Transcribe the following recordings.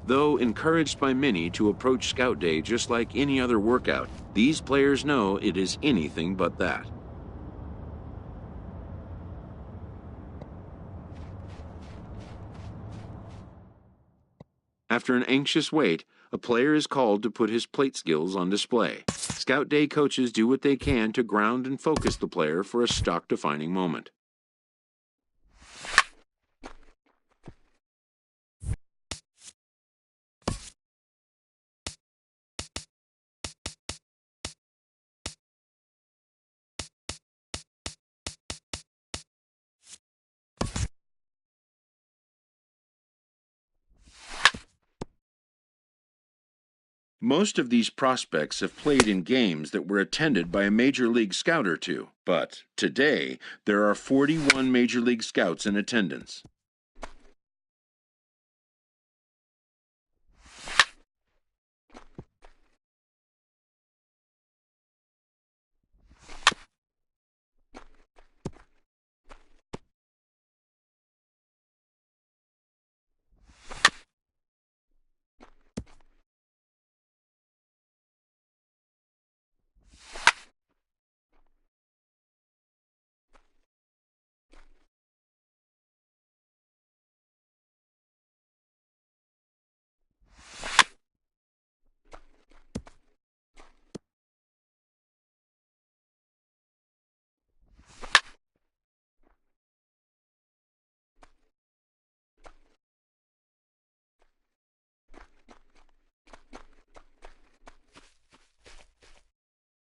Though encouraged by many to approach Scout Day just like any other workout, these players know it is anything but that. After an anxious wait, a player is called to put his plate skills on display. Scout Day coaches do what they can to ground and focus the player for a stock-defining moment. Most of these prospects have played in games that were attended by a Major League Scout or two, but today there are 41 Major League Scouts in attendance.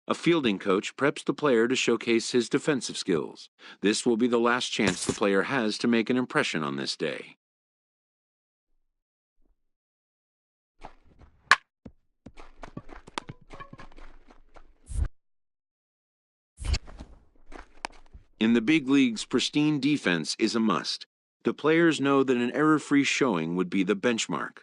A fielding coach preps the player to showcase his defensive skills. This will be the last chance the player has to make an impression on this day. In the big leagues, pristine defense is a must. The players know that an error-free showing would be the benchmark.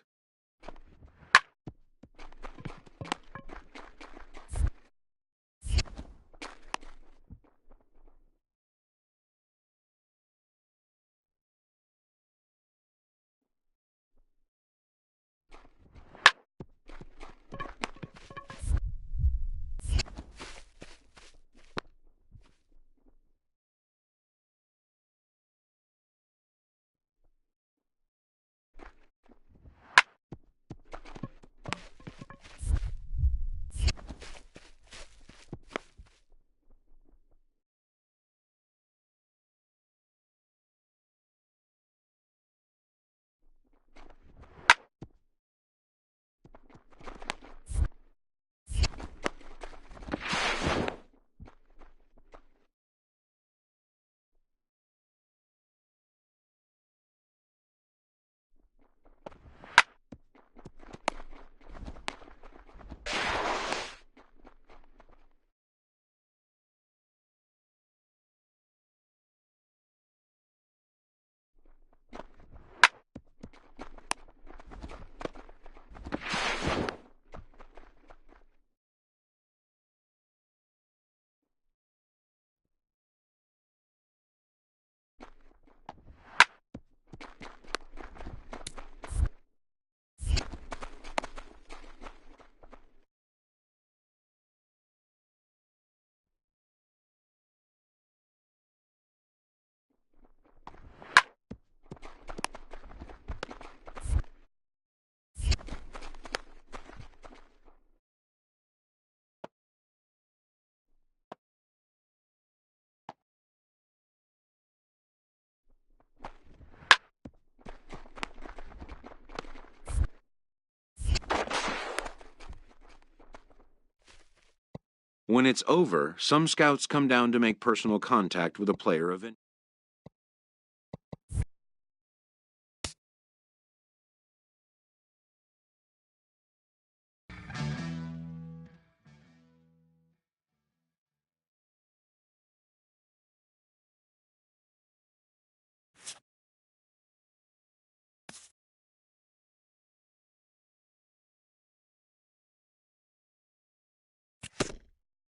When it's over, some scouts come down to make personal contact with a player of interest.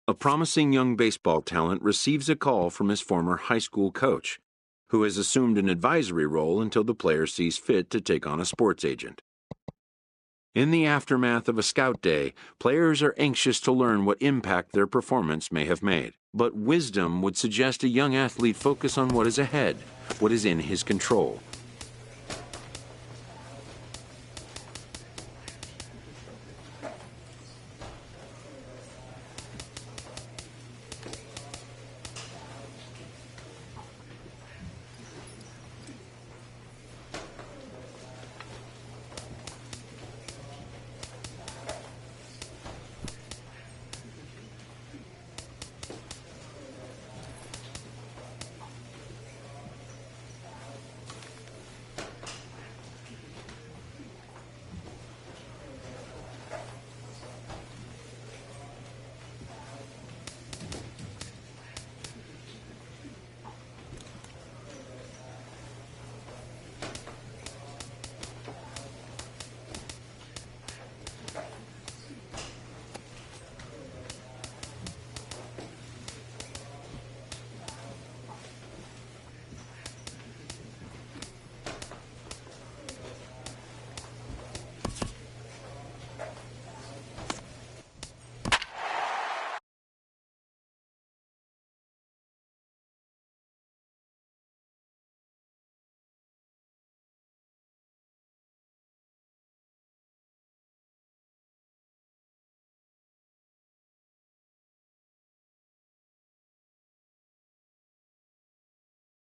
A promising young baseball talent receives a call from his former high school coach, who has assumed an advisory role until the player sees fit to take on a sports agent. In the aftermath of a scout day, players are anxious to learn what impact their performance may have made. But wisdom would suggest a young athlete focus on what is ahead, what is in his control.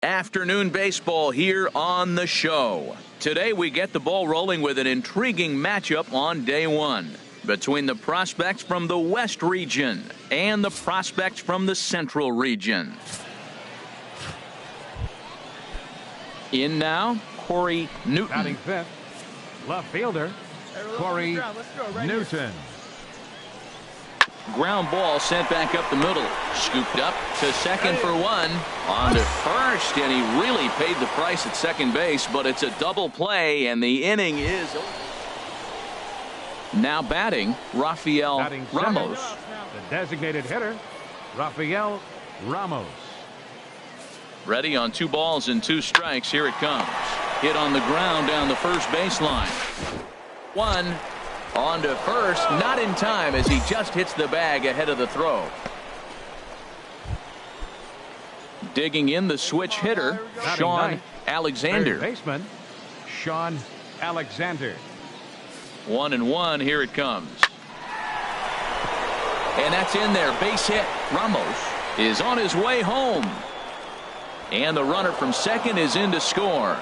Afternoon baseball here on the show. Today we get the ball rolling with an intriguing matchup on day one between the prospects from the West region and the prospects from the Central region. In now, Corey Newton. Batting fifth, left fielder, Corey Newton. Ground ball sent back up the middle. Scooped up to second for one. On to first, and he really paid the price at second base, but it's a double play, and the inning is over. Now batting, Rafael Ramos. The designated hitter, Rafael Ramos. Ready on 2 balls and 2 strikes. Here it comes. Hit on the ground down the first baseline. One. On to first, not in time as he just hits the bag ahead of the throw. Digging in the switch hitter, Sean Alexander. Third baseman, Sean Alexander. 1-1, here it comes. And that's in there, base hit. Ramos is on his way home. And the runner from second is in to score.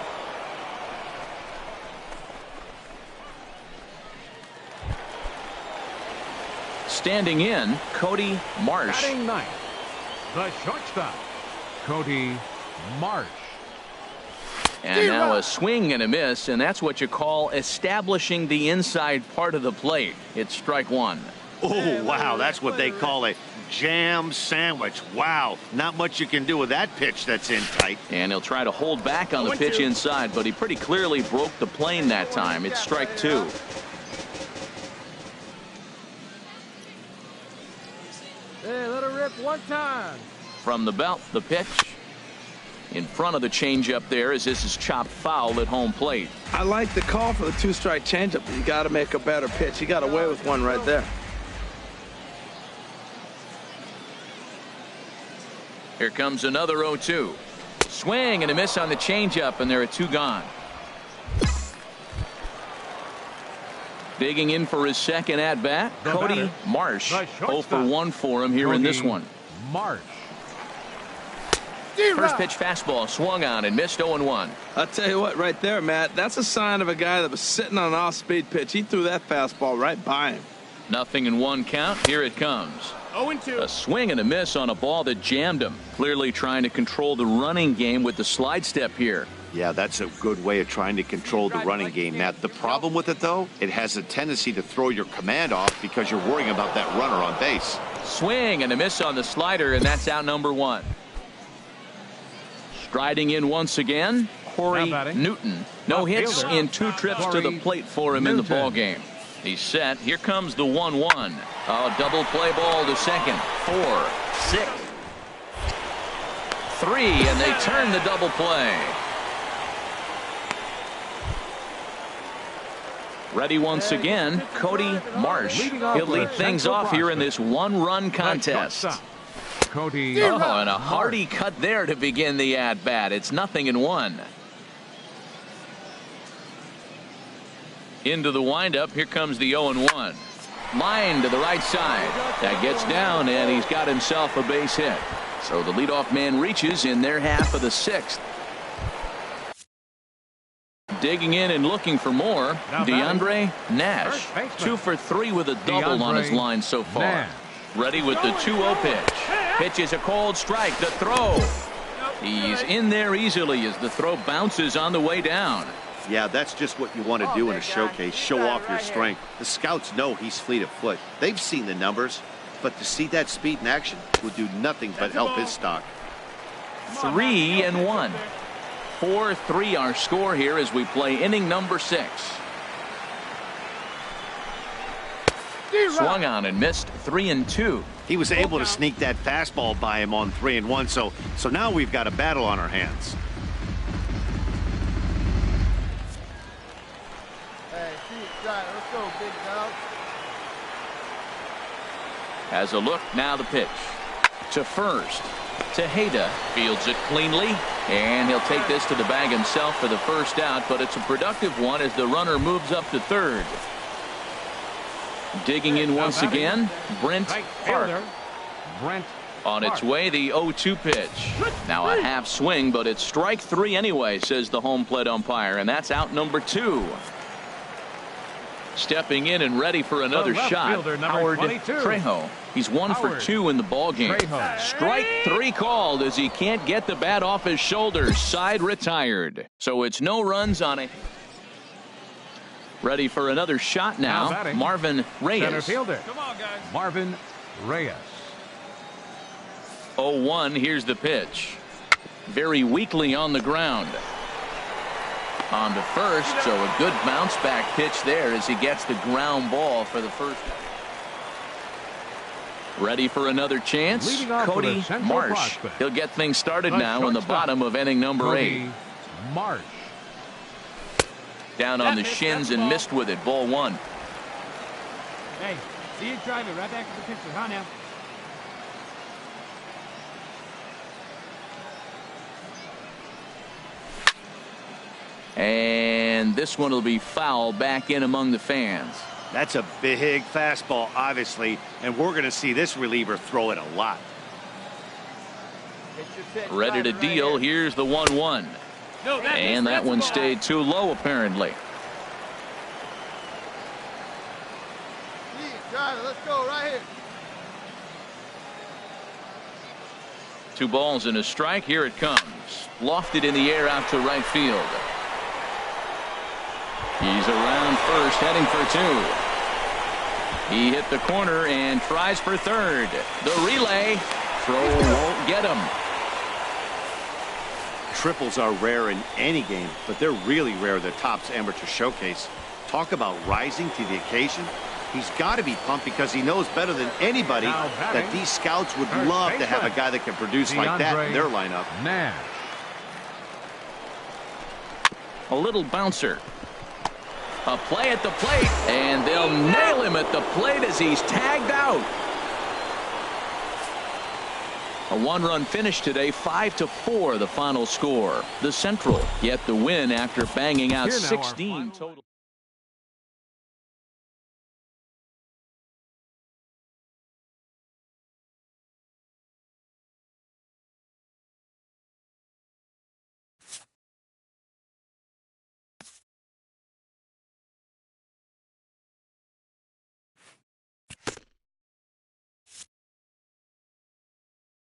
Standing in, Cody Marsh. Batting ninth, the shortstop, Cody Marsh. And now a swing and a miss, and that's what you call establishing the inside part of the plate. It's strike one. Oh, wow, that's what they call a jam sandwich. Wow, not much you can do with that pitch that's in tight. And he'll try to hold back on the pitch inside, but he pretty clearly broke the plane that time. It's strike two. Hey, let her rip one time. From the belt, the pitch. In front of the changeup there as this is chopped foul at home plate. I like the call for the 2-strike changeup, but you got to make a better pitch. He got away with one right there. Here comes another 0-2. Swing and a miss on the changeup, and there are 2 gone. Digging in for his second at-bat, Cody Marsh. 0 for 1 for him here in this one. Marsh. First pitch fastball swung on and missed 0-1. I'll tell you what, right there, Matt, that's a sign of a guy that was sitting on an off-speed pitch. He threw that fastball right by him. 0-1 count. Here it comes. 0-2. A swing and a miss on a ball that jammed him. Clearly trying to control the running game with the slide step here. Yeah, that's a good way of trying to control the running game, Matt. The problem with it, though, it has a tendency to throw your command off because you're worrying about that runner on base. Swing and a miss on the slider, and that's out number 1. Striding in once again, Corey Newton. No hits in 2 trips to the plate for him in the ball game. He's set. Here comes the 1-1. A double play ball to second. 4, 6, 3, and they turn the double play. Ready once again, Cody Marsh. He'll lead things off here in this one-run contest. Cody. Oh, and a hearty cut there to begin the at-bat. It's 0-1. Into the windup. Here comes the 0-1. Line to the right side. That gets down, and he's got himself a base hit. So the leadoff man reaches in their half of the 6th. Digging in and looking for more, DeAndre Nash. 2 for 3 with a double on his line so far. Ready with the 2-0 pitch. Pitch is a cold strike. The throw. He's in there easily as the throw bounces on the way down. Yeah, that's just what you want to do in a showcase. Show off your strength. The scouts know he's fleet of foot. They've seen the numbers, but to see that speed in action will do nothing but help his stock. 3-1. 4-3 our score here as we play inning number 6. Swung on and missed. 3-2. He was able to sneak that fastball by him on 3-1, so now we've got a battle on our hands. Let's go, big dog. Has a look. Now the pitch to first. Tejeda fields it cleanly, and he'll take this to the bag himself for the first out, but it's a productive one as the runner moves up to third. Digging in once again, Brent Park. On its way, the 0-2 pitch. Now a half swing, but it's strike 3 anyway, says the home plate umpire, and that's out number 2. Stepping in and ready for another shot, Howard Trejo. He's 1 for 2 in the ballgame. Strike 3 called as he can't get the bat off his shoulders. Side retired. So it's no runs on it. Ready for another shot now, Marvin Reyes. Center fielder. Come on, guys. Marvin Reyes. 0-1. Here's the pitch. Very weakly on the ground. On to first, so a good bounce back pitch there as he gets the ground ball for the first. Ready for another chance, Cody Marsh. He'll get things started now in the bottom of inning number 8. Marsh. Down on the shins and missed with it. Ball 1. Hey, see you drive it right back to the pitcher, huh now? And this one will be foul back in among the fans. That's a big fastball, obviously, and we're going to see this reliever throw it a lot. Ready to deal. Here's the 1-1. And that one stayed too low, apparently. Let's go right here. 2 balls and a strike. Here it comes. Lofted in the air out to right field. He's around first, heading for 2. He hit the corner and tries for third. The relay. Throw won't get him. Triples are rare in any game, but they're really rare at the Topps Amateur Showcase. Talk about rising to the occasion. He's got to be pumped because he knows better than anybody that these scouts would love to have a guy that can produce like that in their lineup. Nash. A little bouncer. A play at the plate, and they'll nail him at the plate as he's tagged out. A 1-run finish today, 5-4 the final score. The Central get the win after banging out 16 total.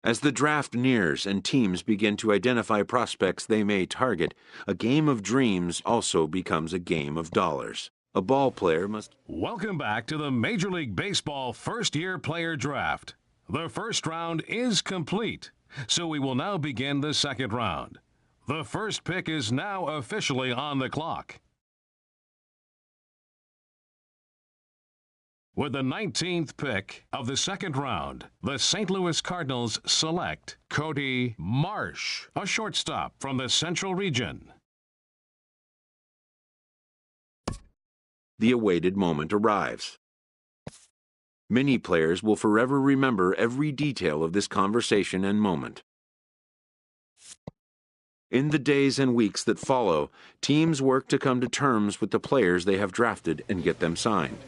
As the draft nears and teams begin to identify prospects they may target, a game of dreams also becomes a game of dollars. A ball player must... Welcome back to the Major League Baseball first-year player draft. The first round is complete, so we will now begin the second round. The first pick is now officially on the clock. With the 19th pick of the second round, the St. Louis Cardinals select Cody Marsh, a shortstop from the Central Region. the awaited moment arrives. Many players will forever remember every detail of this conversation and moment. In the days and weeks that follow, teams work to come to terms with the players they have drafted and get them signed.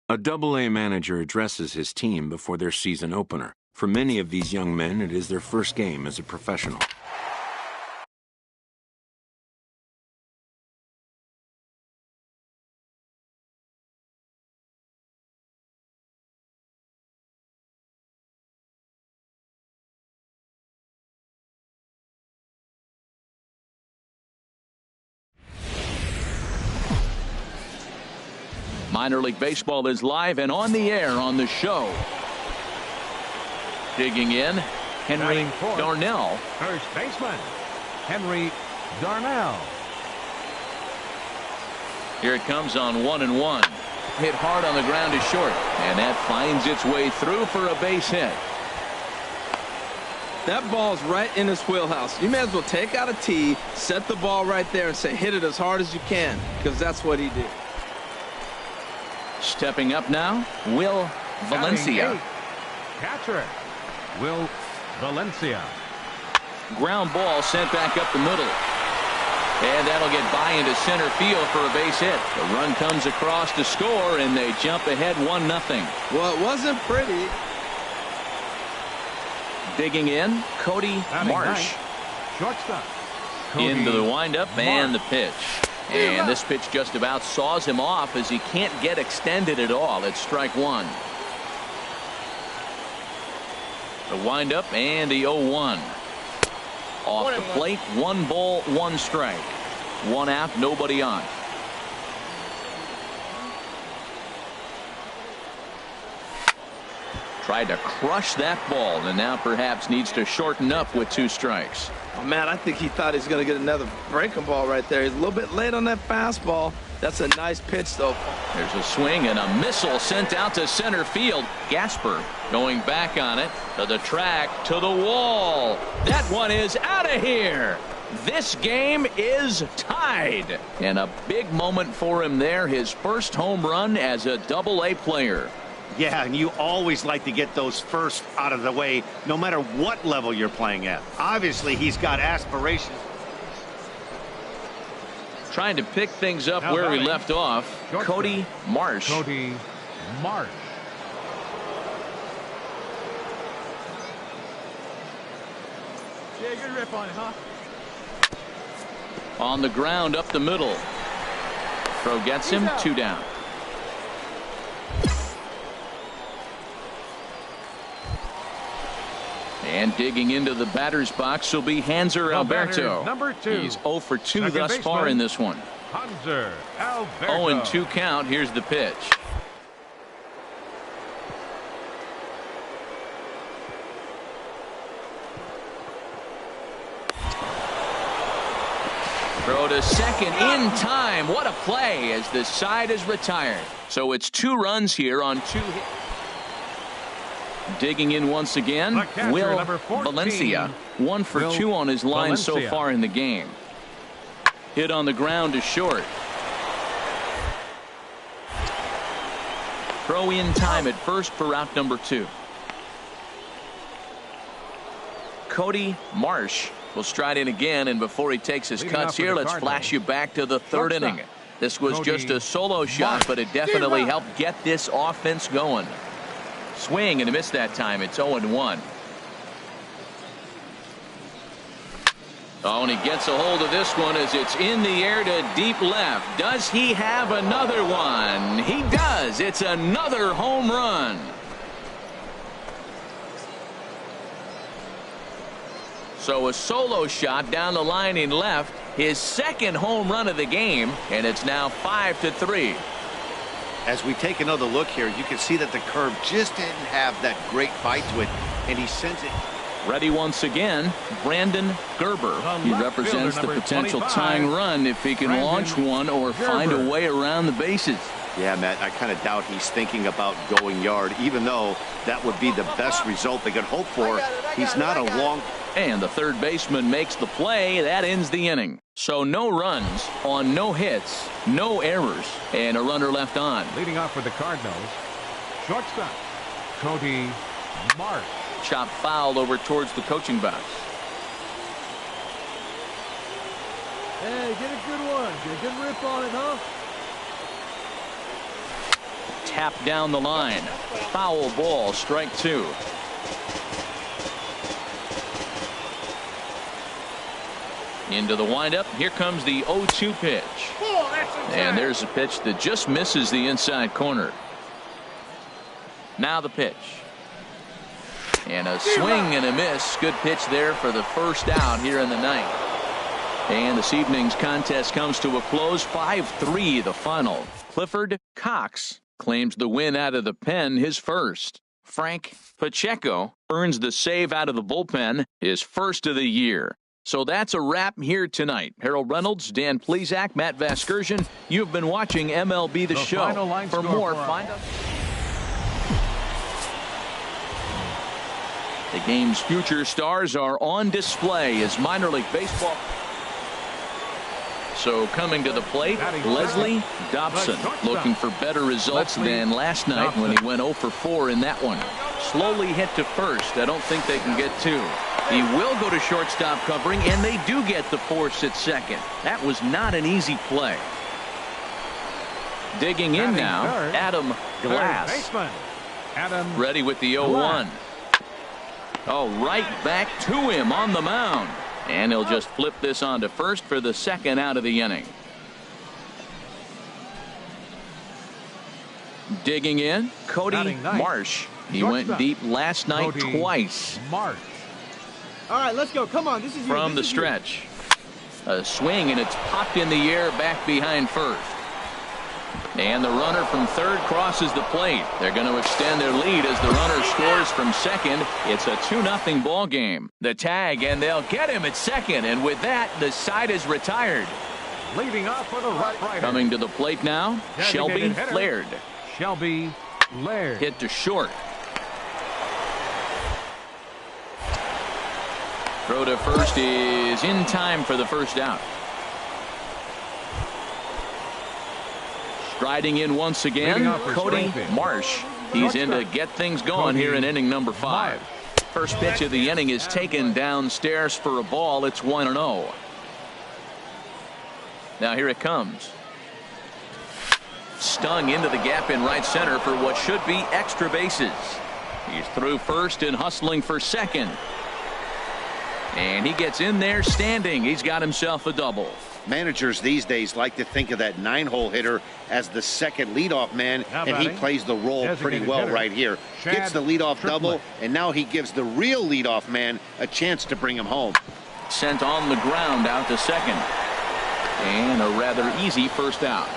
A Double-A manager addresses his team before their season opener. For many of these young men, it is their first game as a professional. Minor League Baseball is live and on the air on the show. Digging in, Henry Darnell. First baseman, Henry Darnell. Here it comes on 1-1. Hit hard on the ground to short, and that finds its way through for a base hit. That ball's right in his wheelhouse. You may as well take out a tee, set the ball right there, and say hit it as hard as you can, because that's what he did. Stepping up now, Will Valencia. Catcher, Will Valencia. Ground ball sent back up the middle. And that'll get by into center field for a base hit. The run comes across to score, and they jump ahead 1-0. Well, it wasn't pretty. Digging in, Cody Marsh. Shortstop. Into the windup and the pitch. And this pitch just about saws him off as he can't get extended at all. It's strike one. The windup and the 0-1. Off the plate, 1 ball, 1 strike. 1 out, nobody on. Tried to crush that ball and now perhaps needs to shorten up with 2 strikes. Oh, man, I think he thought he was going to get another breaking ball right there. He's a little bit late on that fastball. That's a nice pitch, though. There's a swing and a missile sent out to center field. Gasper going back on it to the track, to the wall. That one is out of here. This game is tied. And a big moment for him there. His first home run as a Double-A player. Yeah, and you always like to get those first out of the way, no matter what level you're playing at. Obviously, he's got aspirations. Trying to pick things up now where he left off. Cody Marsh. Cody Marsh. Yeah, good rip on it, huh? On the ground up the middle. Throw gets him, 2 down. And digging into the batter's box will be Hanser Alberto. Number 2. He's 0 for 2 Second thus far in this one. Hanser Alberto. 0-2 count. Here's the pitch. Throw to second in time. What a play as the side is retired. So it's 2 runs here on 2 hits. Digging in once again, Will Valencia. 1 for 2 on his line so far in the game. Hit on the ground to short. Throw in time at first for out number 2. Cody Marsh will stride in again, and before he takes his cuts here, let's flash you back to the 3rd inning. This was just a solo shot, but it definitely helped get this offense going. Swing and a miss that time. It's 0-1. Oh, and he gets a hold of this one as it's in the air to deep left. Does he have another one? He does. It's another home run. So a solo shot down the line in left. His 2nd home run of the game, and it's now 5-3. As we take another look here, you can see that the curve just didn't have that great bite to it, and he sends it Ready once again, Brandon Gerber. He represents the potential tying run if he can launch one or find a way around the bases. Yeah, Matt, I kind of doubt he's thinking about going yard, even though that would be the best result they could hope for. He's not a long... And the third baseman makes the play. That ends the inning. So no runs on no hits, no errors, and a runner left on. Leading off for the Cardinals, shortstop, Cody Marsh. Chop foul over towards the coaching box. Hey, get a good one. Get a good rip on it, huh? Tap down the line. Foul ball, strike two. Into the windup. Here comes the 0-2 pitch. And there's a pitch that just misses the inside corner. Now the pitch. And a swing and a miss. Good pitch there for the first out here in the ninth. And this evening's contest comes to a close. 5-3 the final. Clifford Cox claims the win out of the pen, his first. Frank Pacheco earns the save out of the bullpen, his first of the year. So that's a wrap here tonight. Harold Reynolds, Dan Plesac, Matt Vasgersian. You've been watching MLB The Show. For more, find us. The game's future stars are on display as minor league baseball. So coming to the plate, Leslie Dobson, looking for better results than last night when he went 0 for 4 in that one. Slowly hit to first. I don't think they can get two. He will go to shortstop covering, and they do get the force at second. That was not an easy play. Digging in now, Adam Glass. Ready with the 0-1. Oh, right back to him on the mound. And he'll just flip this on to first for the second out of the inning. Digging in, Cody Marsh. He went deep last night twice. All right, let's go. Come on, this is from the stretch. A swing, and it's popped in the air back behind first. And the runner from third crosses the plate. They're going to extend their lead as the runner scores from second. It's a 2-0 ball game. The tag, and they'll get him at second. And with that, the side is retired. Leading off for the Rough Riders. Coming to the plate now, Shelby Laird. Shelby Laird. Hit to short. Throw to first is in time for the first out. Striding in once again, Cody Marsh. He's in to get things going here in inning number 5. First pitch of the inning is taken downstairs for a ball. It's 1-0. Now here it comes. Stung into the gap in right center for what should be extra bases. He's through first and hustling for second. And he gets in there standing. He's got himself a double. Managers these days like to think of that 9-hole hitter as the second leadoff man, and he plays the role pretty well right here. Gets the leadoff double, and now he gives the real leadoff man a chance to bring him home. Sent on the ground out to second. And a rather easy first out.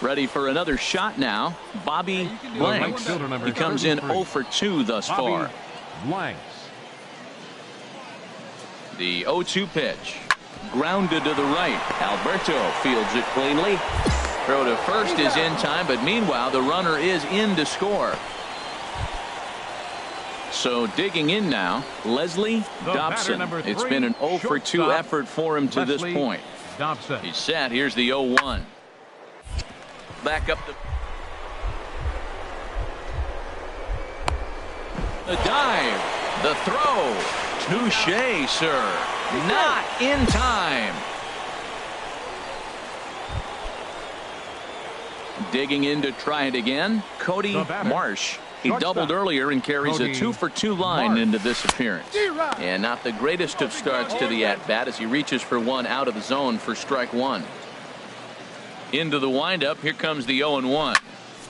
Ready for another shot now, Bobby Blanks. He comes in 0 for 2 thus far. Blanks. The 0-2 pitch. Grounded to the right. Alberto fields it cleanly. Throw to first is in time, but meanwhile the runner is in to score. So digging in now, Leslie Dobson. It's been an 0 for 2 effort for him to this point. He's set. Here's the 0-1. Back up the dive. The throw. Touché, sir. Not in time. Digging in to try it again, Cody Marsh. He doubled earlier and carries a 2 for 2 line into this appearance. And not the greatest of starts to the at-bat as he reaches for one out of the zone for strike one. Into the windup. Here comes the 0-1.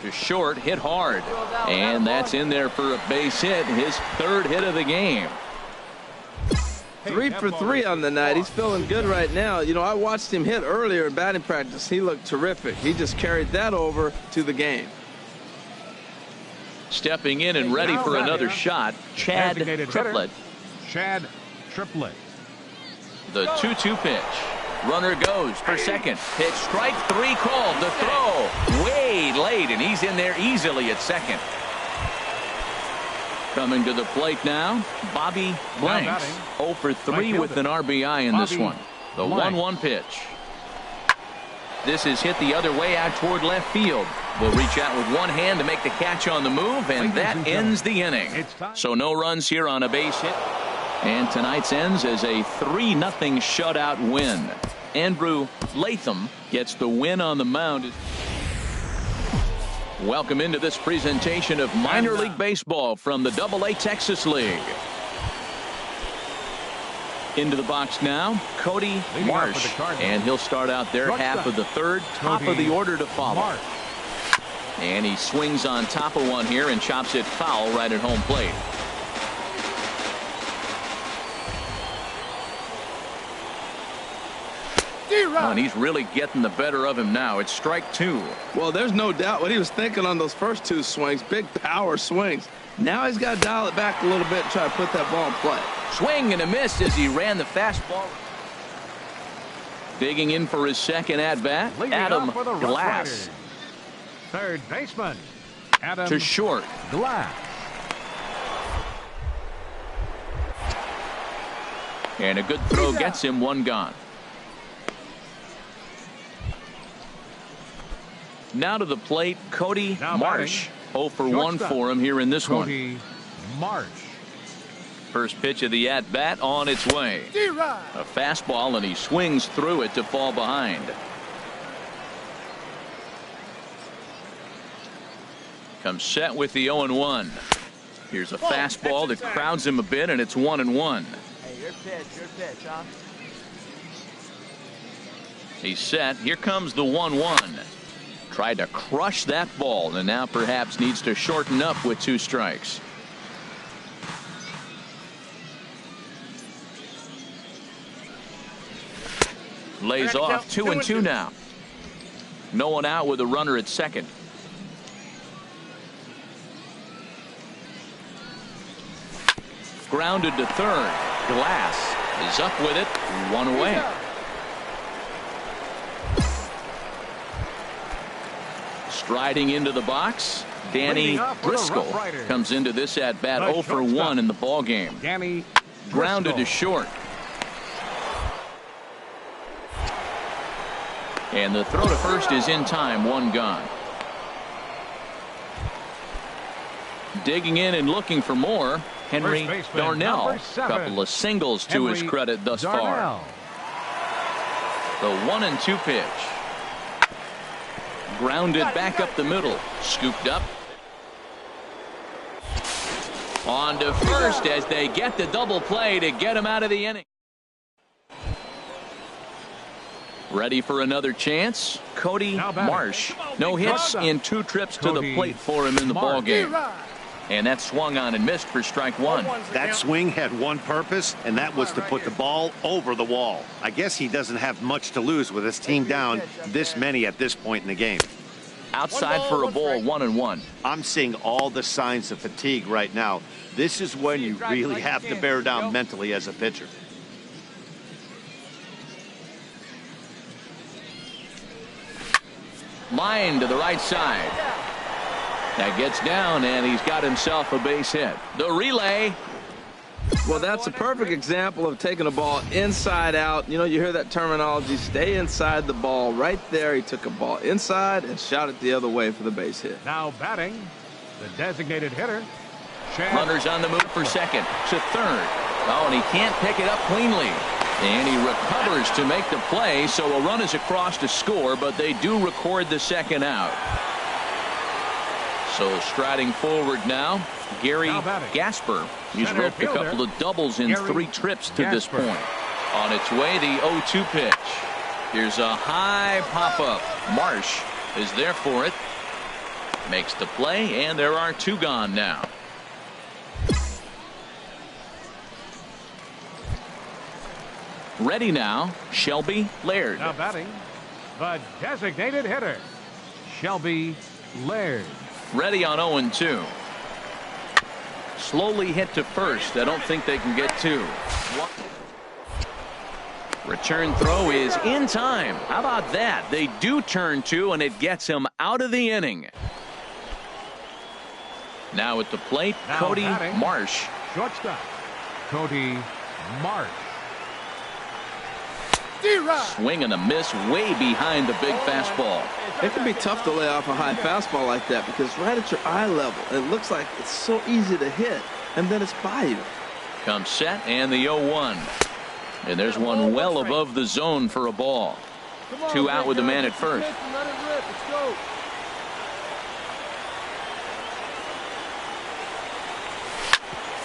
To short, hit hard. And that's in there for a base hit. His third hit of the game. 3 for 3 on the night. He's feeling good right now. You know, I watched him hit earlier in batting practice. He looked terrific. He just carried that over to the game. Stepping in and ready for another shot, Chad Triplett. Chad Triplett. The 2-2 pitch. Runner goes for second. Pitch strike three called. The throw way late, and he's in there easily at second. Coming to the plate now, Bobby Blanks. 0 for 3 with an RBI in this one. The 1-1 pitch. This is hit the other way out toward left field. Will reach out with one hand to make the catch on the move, and that ends the inning. So no runs here on a base hit. And tonight's ends as a 3-0 shutout win. Andrew Latham gets the win on the mound. Welcome into this presentation of minor league baseball from the AA Texas League. Into the box now, Cody Marsh, and he'll start out their half of the third, top of the order to follow. And he swings on top of one here and chops it foul right at home plate. And he's really getting the better of him now. It's strike 2. Well, there's no doubt what he was thinking on those first 2 swings. Big power swings. Now he's got to dial it back a little bit and try to put that ball in play. Swing and a miss as he ran the fastball. Digging in for his second at-bat, Adam Glass. Third baseman, Adam to short. Glass. And a good throw gets him one gone. Now to the plate, Cody Marsh. 0 for 1 for him here in this Cody Marsh. First pitch of the at-bat on its way. A fastball, and he swings through it to fall behind. Comes set with the 0-1. Here's a fastball that crowds him a bit, and it's 1-1. Hey, your pitch, huh? He's set. Here comes the 1-1. Tried to crush that ball, and now perhaps needs to shorten up with 2 strikes. Lays off 2-2 now. No one out with a runner at second. Grounded to third. Glass is up with it. 1 away. Striding into the box, Danny Driscoll comes into this at bat 0 for 1 in the ball game. Danny grounded to short. And the throw to first is in time, 1 gone. Digging in and looking for more, Henry Darnell. A couple of singles to his credit thus far. The 1-2 pitch. Grounded back up the middle. Scooped up. On to first as they get the double play to get him out of the inning. Ready for another chance. Cody Marsh. No hits in 2 trips to the plate for him in the ball game. And that swung on and missed for strike 1. That swing had one purpose, and that was to put the ball over the wall. I guess he doesn't have much to lose with his team down this many at this point in the game. Outside for a ball, 1-1. I'm seeing all the signs of fatigue right now. This is when you really have to bear down mentally as a pitcher. Line to the right side. That gets down, and he's got himself a base hit. The relay. Well, that's a perfect example of taking a ball inside out. You know, you hear that terminology, stay inside the ball. Right there, he took a ball inside and shot it the other way for the base hit. Now batting, the designated hitter. Runners on the move for second to third. Oh, and he can't pick it up cleanly. And he recovers to make the play, so a run is across to score, but they do record the second out. So striding forward now, Gary Gasper. He's roped a couple of doubles in 3 trips to this point. On its way, the 0-2 pitch. Here's a high pop-up. Marsh is there for it. Makes the play, and there are 2 gone now. Ready now, Shelby Laird. Now batting, the designated hitter, Shelby Laird. Ready on 0-2. Slowly hit to first. I don't think they can get two. Return throw is in time. How about that? They do turn two, and it gets him out of the inning. Now at the plate, Now Cody batting, Marsh. Shortstop, Cody Marsh. Swing and a miss way behind the big fastball. It can be tough to lay off a high fastball like that because right at your eye level, it looks like it's so easy to hit, and then it's by you. Comes set and the 0-1. And there's one well above the zone for a ball. Two out with the man at first. Let it rip. Let's go.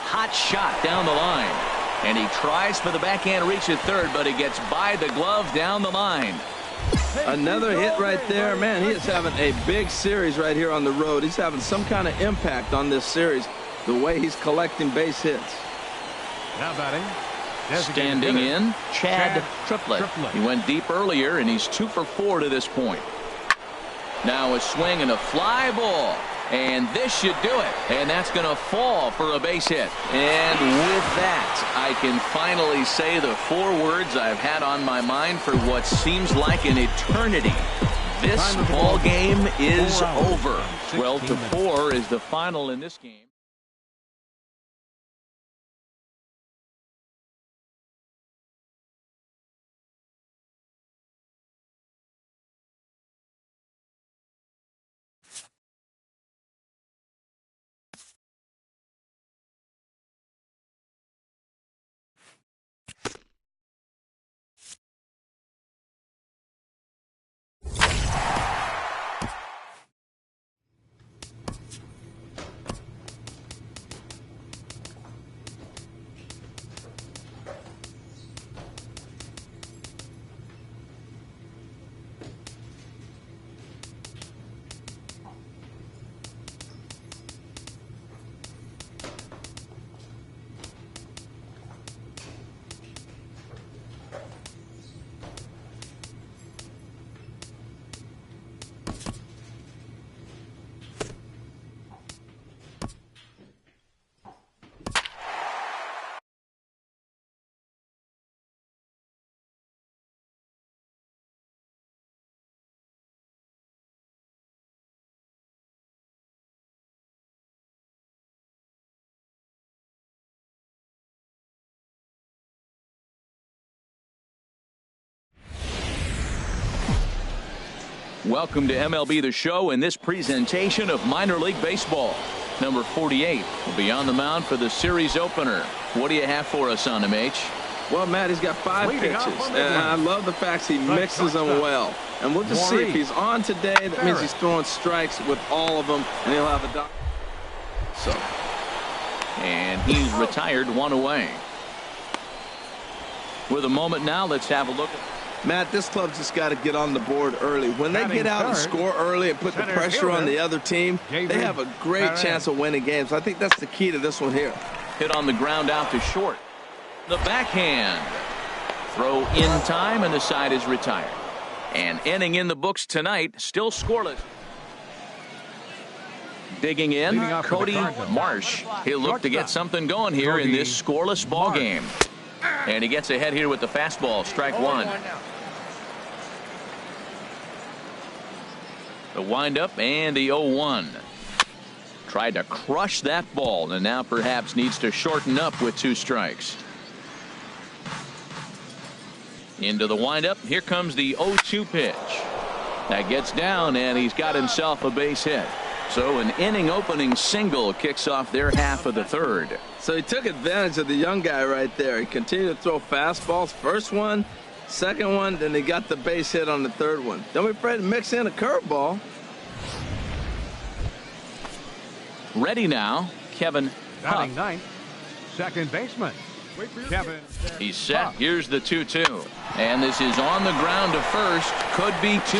Hot shot down the line. And he tries for the backhand reach at third, but he gets by the glove down the line. Another hit right there. Man, he is having a big series right here on the road. He's having some kind of impact on this series, the way he's collecting base hits. Now batting, Standing in, Chad Triplett. He went deep earlier, and he's 2 for 4 to this point. Now a swing and a fly ball. And this should do it. And that's going to fall for a base hit. And with that, I can finally say the 4 words I've had on my mind for what seems like an eternity. This ball game is over. 12-4 is the final in this game. Welcome to MLB The Show and this presentation of minor league baseball. Number 48 will be on the mound for the series opener. What do you have for us on him, H? Well, Matt, he's got 5 pitches, and I love the fact he mixes them well. And we'll just see if he's on today. That means he's throwing strikes with all of them, and he'll have a dot. So, and he's retired 1 away. With a moment now, let's have a look. Matt, this club's just got to get on the board early. When they get out and score early and put the pressure on the other team, they have a great chance of winning games. I think that's the key to this one here. Hit on the ground out to short. The backhand. Throw in time, and the side is retired. An inning in the books tonight, still scoreless. Digging in, Cody Marsh. He'll look to get something going here in this scoreless ball game. And he gets ahead here with the fastball, strike 1. The windup and the 0-1. Tried to crush that ball, and now perhaps needs to shorten up with 2 strikes. Into the windup. Here comes the 0-2 pitch. That gets down, and he's got himself a base hit. So an inning opening single kicks off their half of the third. So he took advantage of the young guy right there. He continued to throw fastballs. First one, second one, then he got the base hit on the third one. Don't be afraid to mix in a curveball. Ready now, Kevin batting Huff. ninth, second baseman, Kevin. He's set. Here's the 2-2. And this is on the ground to first. Could be 2.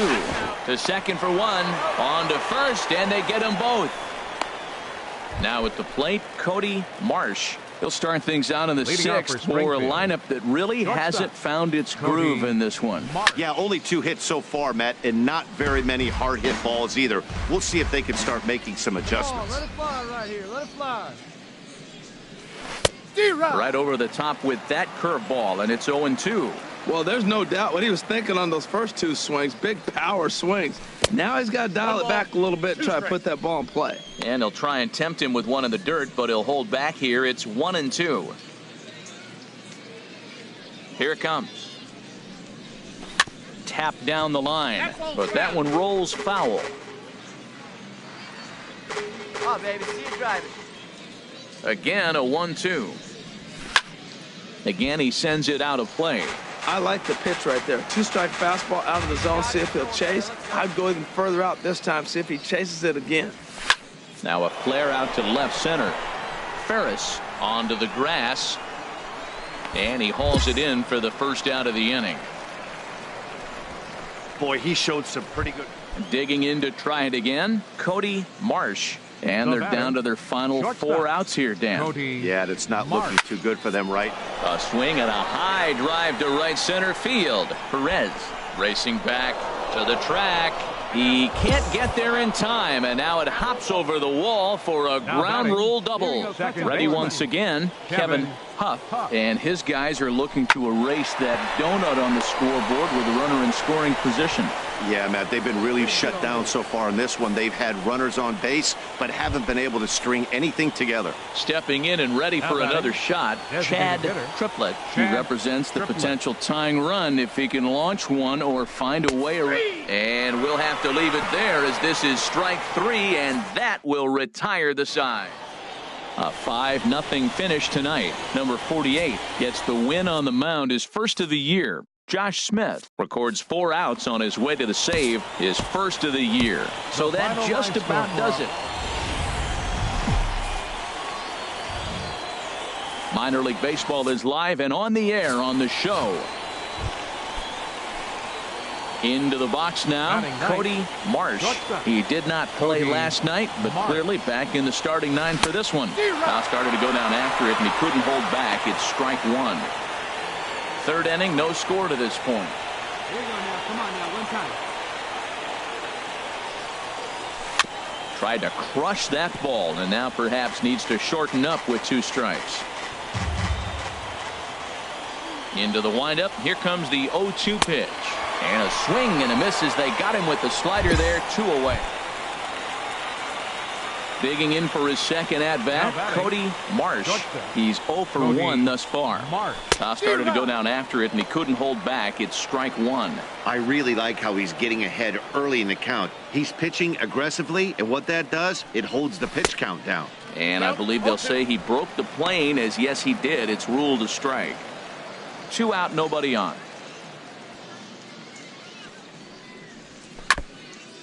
To second for 1. On to first, and they get them both. Now at the plate, Cody Marsh. He'll start things out in the 6th for a lineup that really hasn't found its groove in this one. Yeah, only 2 hits so far, Matt, and not very many hard hit balls either. We'll see if they can start making some adjustments. Let it fly right here. Let it fly. Right over the top with that curveball, and it's 0-2. Well, there's no doubt what he was thinking on those first two swings. Big power swings. Now he's got to dial it back a little bit, try to put that ball in play. And he'll try and tempt him with one in the dirt, but he'll hold back here. It's 1-2. Here it comes. Tap down the line, but that one rolls foul. Oh, baby, see you drive it. Again, a 1-2. Again, he sends it out of play. I like the pitch right there. Two-strike fastball out of the zone, see if he'll chase. I'd go even further out this time, see if he chases it again. Now a flare out to left center. Ferris onto the grass, and he hauls it in for the first out of the inning. Boy, he showed some pretty good. Digging in to try it again, Cody Marsh. And they're down to their final 4 outs here, Dan. Yeah, that's not looking too good for them, right? A swing and a high drive to right center field. Perez racing back to the track. He can't get there in time, and now it hops over the wall for a ground rule double. Ready once again, Kevin Huff, and his guys are looking to erase that donut on the scoreboard with a runner in scoring position. Yeah, Matt, they've been really shut down so far in this one. They've had runners on base, but haven't been able to string anything together. Stepping in and ready for another shot, Chad Triplett. He represents the potential tying run if he can launch one or find a way around. And we'll have to leave it there as this is strike 3, and that will retire the side. A 5-0 finish tonight. Number 48 gets the win on the mound, his first of the year. Josh Smith records 4 outs on his way to the save, his first of the year. So that just about does it. Minor League Baseball is live and on the air on the show. Into the box now, Cody Marsh. He did not play last night, but clearly back in the starting 9 for this one. Now started to go down after it, and he couldn't hold back. It's strike 1. Third inning, no score to this point. Here you go now. Come on now, one time. Tried to crush that ball, and now perhaps needs to shorten up with 2 strikes. Into the windup. Here comes the 0-2 pitch. And a swing and a miss as they got him with the slider there, 2 away. Digging in for his second at-bat, Cody Marsh. He's 0 for 1 thus far. Started to go down after it, and he couldn't hold back. It's strike 1. I really like how he's getting ahead early in the count. He's pitching aggressively, and what that does, it holds the pitch count down. And I believe they'll say he broke the plane, as yes, he did. It's ruled a strike. 2 out, nobody on.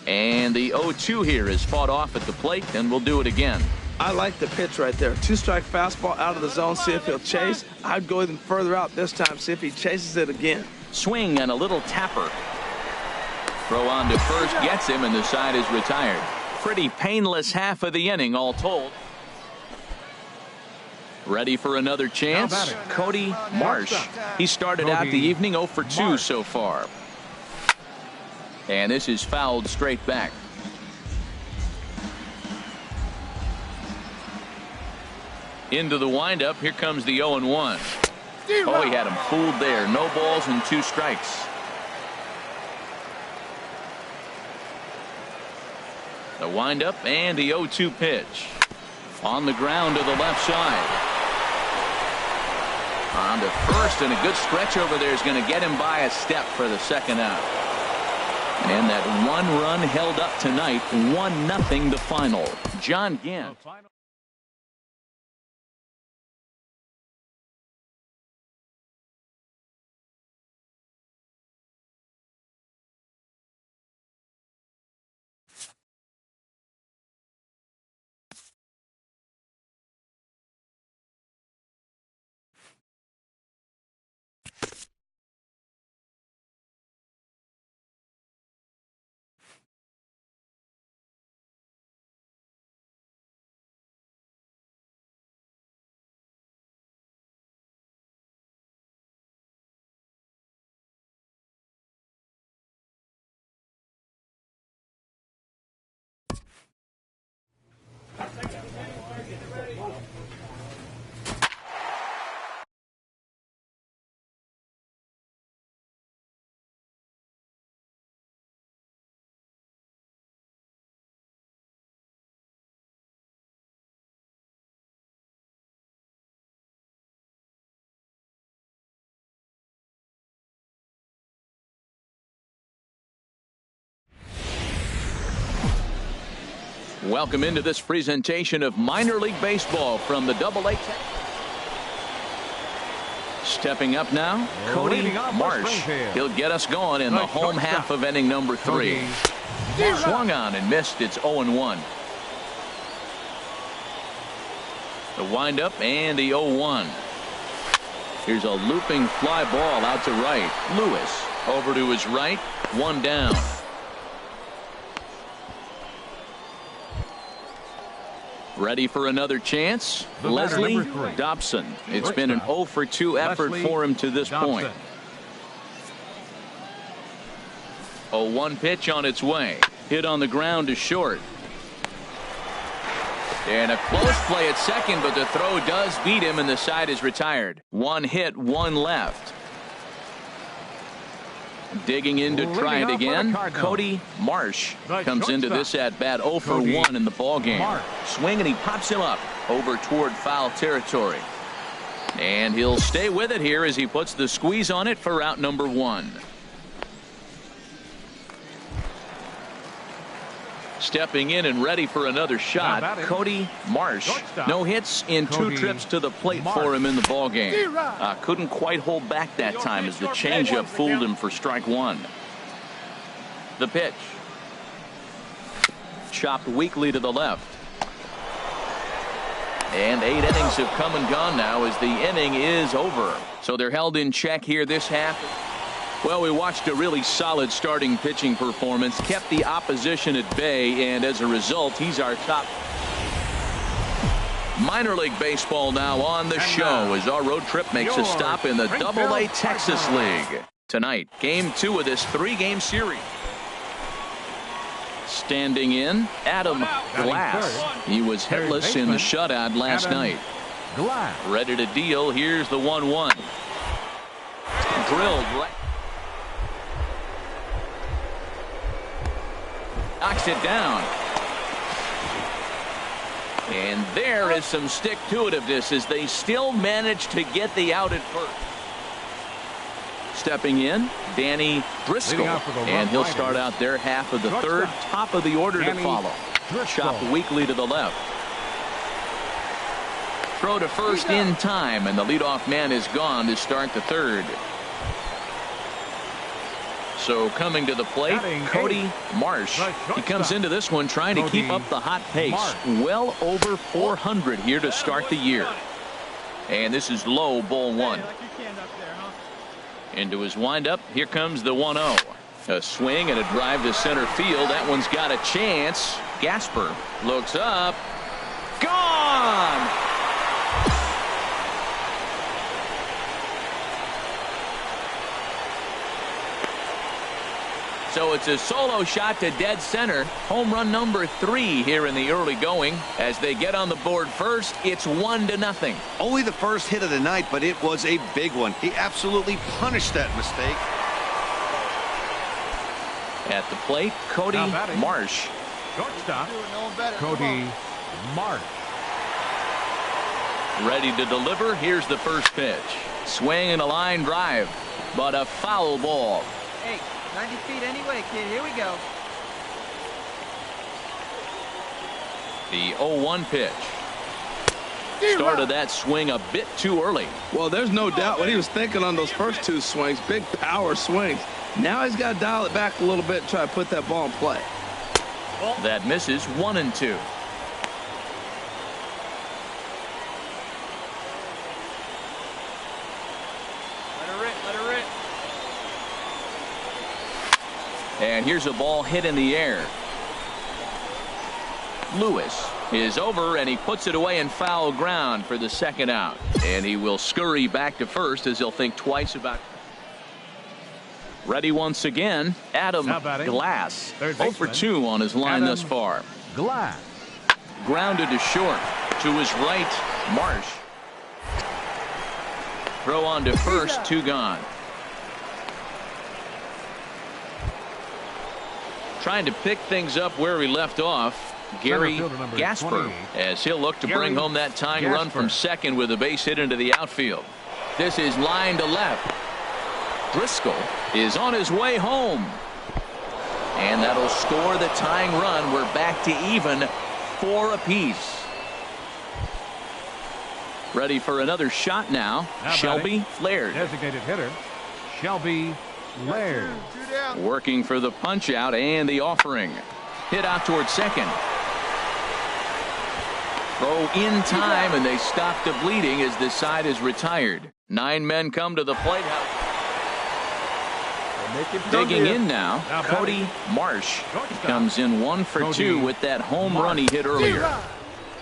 And the 0-2 here is fought off at the plate, and we'll do it again. I like the pitch right there. Two-strike fastball out of the zone, see if he'll chase. I'd go even further out this time, see if he chases it again. Swing and a little tapper. Throw on to first gets him, and the side is retired. Pretty painless half of the inning, all told. Ready for another chance, Cody Marsh. He started out the evening 0 for 2 so far. And this is fouled straight back. Into the windup. Here comes the 0-1. Oh, he had him fooled there. No balls and 2 strikes. The windup and the 0-2 pitch. On the ground to the left side. On to first, and a good stretch over there is going to get him by a step for the second out. And that 1 run held up tonight, 1-0 the final. John Gant. Welcome into this presentation of minor league baseball from the AA. Stepping up now, Cody Marsh. He'll get us going in the home half of inning number 3. Swung on and missed. It's 0-1. The windup and the 0-1. Here's a looping fly ball out to right. Lewis over to his right. 1 down. Ready for another chance? Leslie Dobson. It's been an 0 for 2 effort for him to this point. 0-1 pitch on its way. Hit on the ground to short. And a close play at second, but the throw does beat him and the side is retired. 1 hit, 1 left. Digging in to try it again. Cody Marsh comes into this at bat 0 for 1 in the ball game. Swing and he pops him up over toward foul territory. And he'll stay with it here as he puts the squeeze on it for out number 1. Stepping in and ready for another shot, Cody Marsh. No hits in 2 trips to the plate for him in the ball game. Couldn't quite hold back that time as the changeup fooled him for strike 1. The pitch. Chopped weakly to the left. And 8 innings have come and gone now as the inning is over. So they're held in check here this half. Well, we watched a really solid starting pitching performance, kept the opposition at bay, and as a result, he's our top. Minor league baseball now on the show as our road trip makes a stop in the AA Texas League. Tonight, game 2 of this 3-game series. Standing in, Adam Glass. He was hitless in the shutout last night. Ready to deal. Here's the 1-1. Drilled right. Knocks it down. And there is some stick-to-itiveness as they still manage to get the out at first. Stepping in, Danny Driscoll. And he'll start out their half of the 3rd. Top of the order to follow. Chopped weakly to the left. Throw to first in time, and the leadoff man is gone to start the 3rd. So coming to the plate, Cody Marsh. He comes into this one trying to keep up the hot pace. Well over 400 here to start the year. And this is low, ball 1. Into his windup, here comes the 1-0. A swing and a drive to center field. That one's got a chance. Gasper looks up. Gone! So it's a solo shot to dead center. Home run number 3 here in the early going. As they get on the board first, it's 1-0. Only the first hit of the night, but it was a big one. He absolutely punished that mistake. At the plate, Cody Marsh. Shortstop, Cody Marsh. Ready to deliver. Here's the first pitch. Swing and a line drive, but a foul ball. Hey, 90 feet anyway, kid. Here we go. The 0-1 pitch. Started that swing a bit too early. Well, there's no doubt what he was thinking on those first 2 swings. Big power swings. Now he's got to dial it back a little bit and try to put that ball in play. That misses. 1-2. And here's a ball hit in the air. Lewis is over, and he puts it away in foul ground for the 2nd out. And he will scurry back to first as he'll think twice about. Ready once again, Adam Glass. 0 for 2 on his line thus far. Glass. Grounded to short. To his right, Marsh. Throw on to first, 2 gone. Trying to pick things up where we left off, Gary Gasper, as he'll look to bring home that tying run from second with a base hit into the outfield. This is line to left. Driscoll is on his way home. And that'll score the tying run. We're back to even 4 apiece. Ready for another shot now. Shelby Laird. Designated hitter, Shelby Laird. Working for the punch out and the offering. Hit out towards second. Throw in time, and they stop the bleeding as the side is retired. 9 men come to the plate. Digging in now, Cody Marsh. He comes in 1 for 2 with that home run he hit earlier.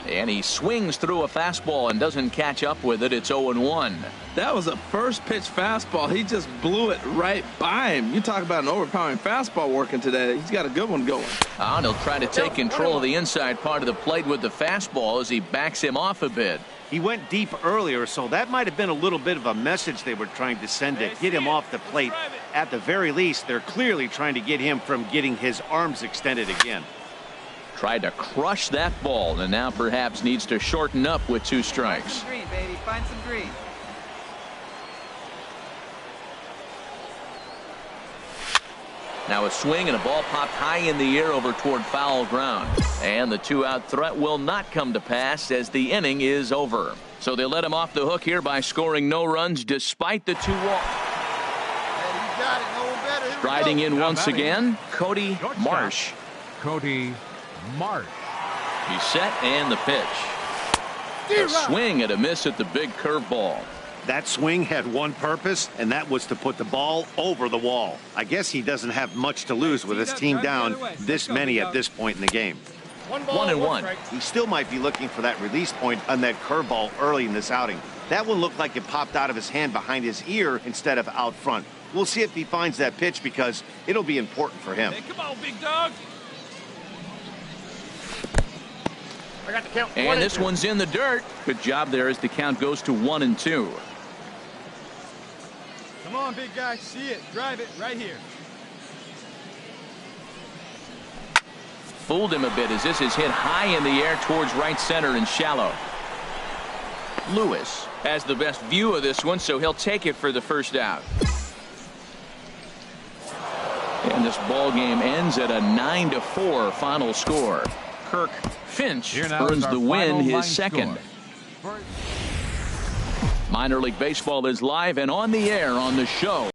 And he swings through a fastball and doesn't catch up with it. It's 0-1. That was a first pitch fastball. He just blew it right by him. You talk about an overpowering fastball working today. He's got a good one going. And he'll try to take control of the inside part of the plate with the fastball as he backs him off a bit. He went deep earlier, so that might have been a little bit of a message they were trying to send to get him off the plate. At the very least, they're clearly trying to get him from getting his arms extended again. Tried to crush that ball, and now perhaps needs to shorten up with 2 strikes. Find some green, baby. Find some green. Now a swing and a ball popped high in the air over toward foul ground. And the 2-out threat will not come to pass as the inning is over. So they let him off the hook here by scoring no runs despite the 2 walks. Riding in once again, Cody Marsh. Cody Marsh. He's set and the pitch. A swing and a miss at the big curveball. That swing had one purpose, and that was to put the ball over the wall. I guess he doesn't have much to lose with his team down this many at this point in the game. 1-1. He still might be looking for that release point on that curveball early in this outing. That one looked like it popped out of his hand behind his ear instead of out front. We'll see if he finds that pitch because it'll be important for him. Hey, come on, big dog. I got the count. And this one's in the dirt. Good job there as the count goes to 1-2. Come on, big guy. See it. Drive it right here. Fooled him a bit as this is hit high in the air towards right center and shallow. Lewis has the best view of this one, so he'll take it for the first out. And this ball game ends at a 9-4 final score. Kirk Finch earns the win, his second. Minor League Baseball is live and on the air on the show.